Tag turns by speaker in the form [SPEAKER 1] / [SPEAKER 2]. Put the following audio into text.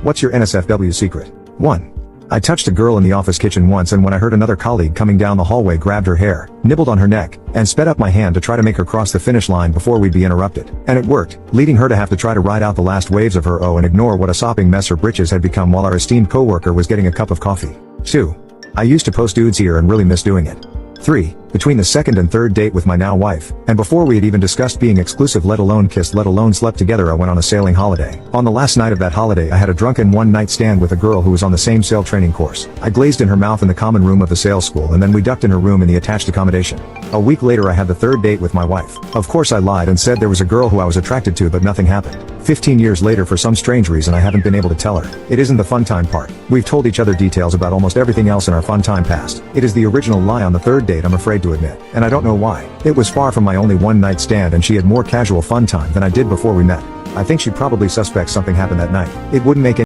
[SPEAKER 1] What's your NSFW secret? 1. I touched a girl in the office kitchen once, and when I heard another colleague coming down the hallway, grabbed her hair, nibbled on her neck, and sped up my hand to try to make her cross the finish line before we'd be interrupted. And it worked, leading her to have to try to ride out the last waves of her and ignore what a sopping mess her britches had become while our esteemed coworker was getting a cup of coffee. 2. I used to post dudes here and really miss doing it. 3. Between the second and third date with my now wife, and before we had even discussed being exclusive, let alone kissed, let alone slept together, I went on a sailing holiday. On the last night of that holiday, I had a drunken one-night stand with a girl who was on the same sail training course. I glazed in her mouth in the common room of the sail school, and then we ducked in her room in the attached accommodation. A week later, I had the third date with my wife. Of course, I lied and said there was a girl who I was attracted to, but nothing happened. 15 years later, for some strange reason, I haven't been able to tell her. It isn't the fun time part. We've told each other details about almost everything else in our fun time past. It is the original lie on the third date, I'm afraid to admit. And I don't know why. It was far from my only one night stand, and she had more casual fun time than I did before we met. I think she probably suspects something happened that night. It wouldn't make